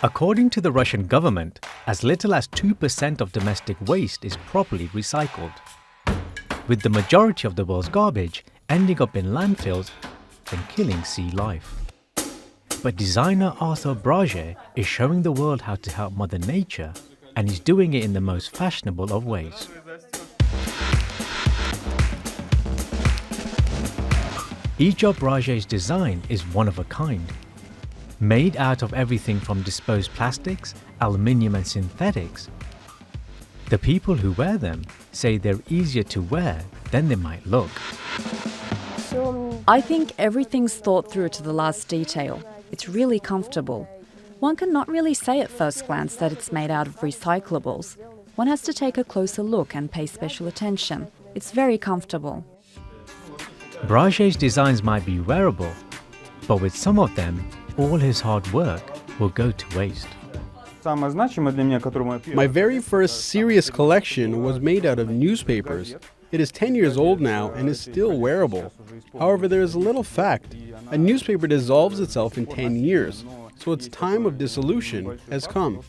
According to the Russian government, as little as 2% of domestic waste is properly recycled, with the majority of the world's garbage ending up in landfills and killing sea life. But designer Arthur Brazhe is showing the world how to help Mother Nature, and he's doing it in the most fashionable of ways. Each of Brazhe's design is one of a kind. Made out of everything from disposed plastics, aluminium and synthetics, the people who wear them say they're easier to wear than they might look. I think everything's thought through to the last detail. It's really comfortable. One cannot really say at first glance that it's made out of recyclables. One has to take a closer look and pay special attention. It's very comfortable. Brazhe's designs might be wearable, but with some of them, all his hard work will go to waste. My very first serious collection was made out of newspapers. It is 10 years old now and is still wearable. However, there is a little fact. A newspaper dissolves itself in 10 years, so its time of dissolution has come.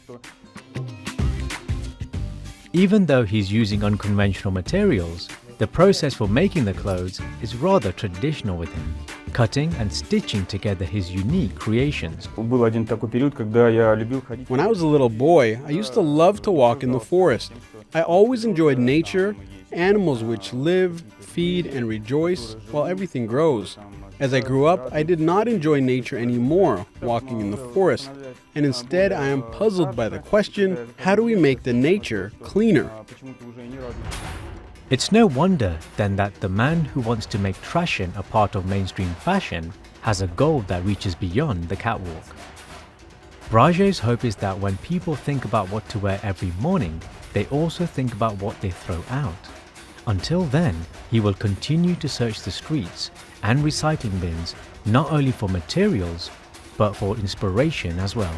Even though he's using unconventional materials, the process for making the clothes is rather traditional with him, cutting and stitching together his unique creations. When I was a little boy, I used to love to walk in the forest. I always enjoyed nature, animals which live, feed, and rejoice while everything grows. As I grew up, I did not enjoy nature anymore, walking in the forest, and instead I am puzzled by the question, how do we make the nature cleaner? It's no wonder then that the man who wants to make trashing a part of mainstream fashion has a goal that reaches beyond the catwalk. Brazhe's hope is that when people think about what to wear every morning, they also think about what they throw out. Until then, he will continue to search the streets and recycling bins not only for materials, but for inspiration as well.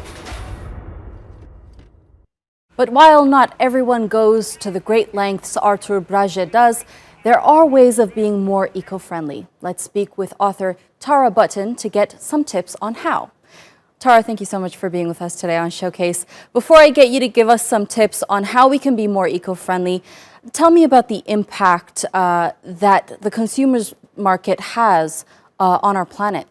But while not everyone goes to the great lengths Arthur Brazhe does, there are ways of being more eco-friendly. Let's speak with author Tara Button to get some tips on how. Tara, thank you so much for being with us today on Showcase. Before I get you to give us some tips on how we can be more eco-friendly, tell me about the impact that the consumers market has on our planet.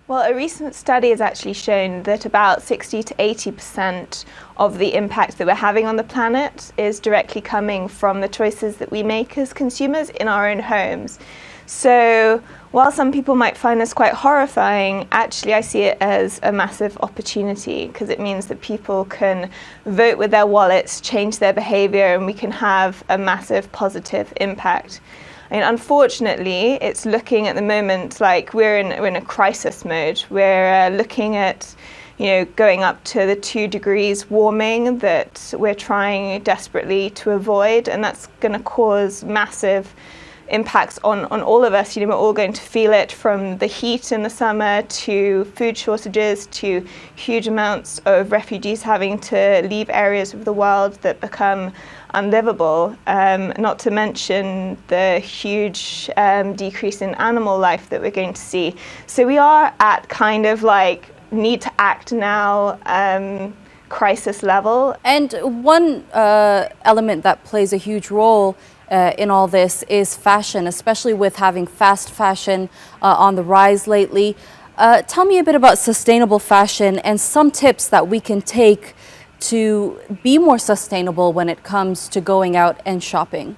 Well, a recent study has actually shown that about 60 to 80% of the impact that we're having on the planet is directly coming from the choices that we make as consumers in our own homes. So while some people might find this quite horrifying, actually I see it as a massive opportunity, because it means that people can vote with their wallets, change their behavior, and we can have a massive positive impact. I mean, unfortunately, it's looking at the moment like we're in a crisis mode. We're looking at, going up to the 2 degrees warming that we're trying desperately to avoid, and that's going to cause massive impacts on all of us. We're all going to feel it, from the heat in the summer to food shortages to huge amounts of refugees having to leave areas of the world that become unlivable, not to mention the huge decrease in animal life that we're going to see. So we are at kind of like need to act now crisis level. And one element that plays a huge role in all this is fashion, especially with having fast fashion on the rise lately. Tell me a bit about sustainable fashion and some tips that we can take to be more sustainable when it comes to going out and shopping.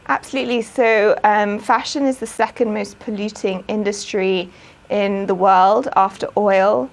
Absolutely. So fashion is the second most polluting industry in the world after oil.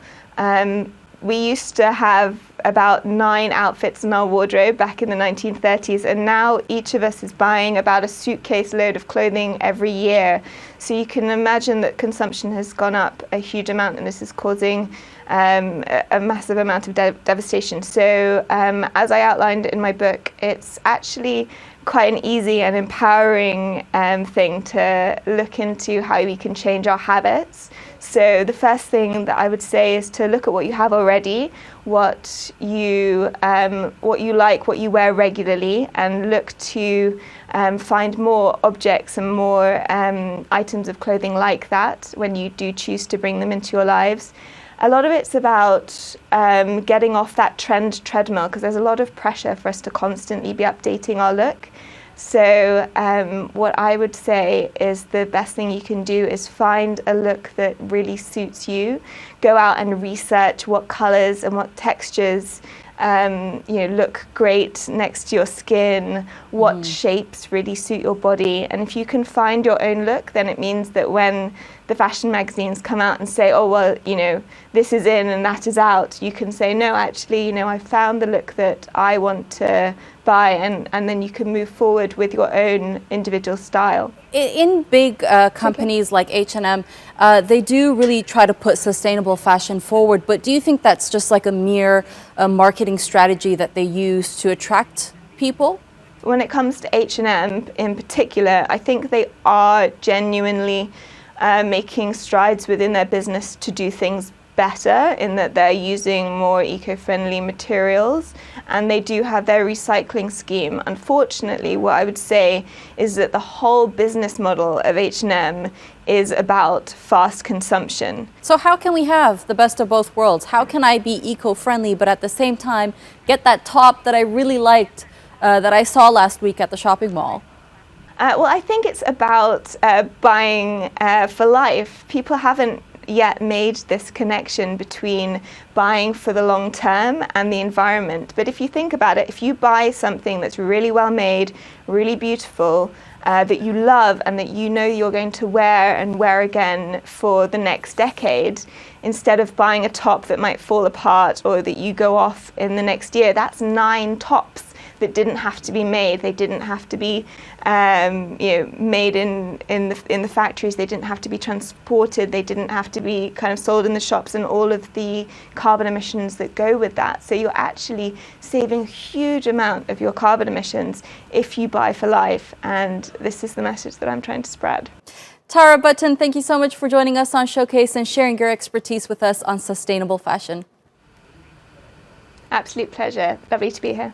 We used to have about 9 outfits in our wardrobe back in the 1930s, and now each of us is buying about a suitcase load of clothing every year. So you can imagine that consumption has gone up a huge amount, and this is causing a massive amount of devastation. So as I outlined in my book, it's actually quite an easy and empowering thing to look into how we can change our habits. So the first thing that I would say is to look at what you have already, what you like, what you wear regularly, and look to find more objects and more items of clothing like that when you do choose to bring them into your lives. A lot of it's about getting off that trend treadmill, because there's a lot of pressure for us to constantly be updating our look. So what I would say is the best thing you can do is find a look that really suits you. Go out and research what colours and what textures look great next to your skin, what shapes really suit your body. And if you can find your own look, then it means that when the fashion magazines come out and say, oh, well, this is in and that is out, you can say, no, actually, I found the look that I want to buy, and then you can move forward with your own individual style. In big companies like H&M, they do really try to put sustainable fashion forward, but do you think that's just like a mere marketing strategy that they use to attract people? When it comes to H&M in particular, I think they are genuinely making strides within their business to do things better, in that they're using more eco-friendly materials, and they do have their recycling scheme. Unfortunately, what I would say is that the whole business model of H&M is about fast consumption. So how can we have the best of both worlds? How can I be eco-friendly but at the same time get that top that I really liked that I saw last week at the shopping mall? Well, I think it's about buying for life. People haven't yet made this connection between buying for the long term and the environment. But if you think about it, if you buy something that's really well made, really beautiful, that you love and that you're going to wear and wear again for the next decade, instead of buying a top that might fall apart or that you go off in the next year, that's 9 tops that didn't have to be made. They didn't have to be made in the factories. They didn't have to be transported. They didn't have to be kind of sold in the shops, and all of the carbon emissions that go with that. So you're actually saving a huge amount of your carbon emissions if you buy for life, and this is the message that I'm trying to spread. Tara Button, thank you so much for joining us on Showcase and sharing your expertise with us on sustainable fashion. Absolute pleasure. Lovely to be here.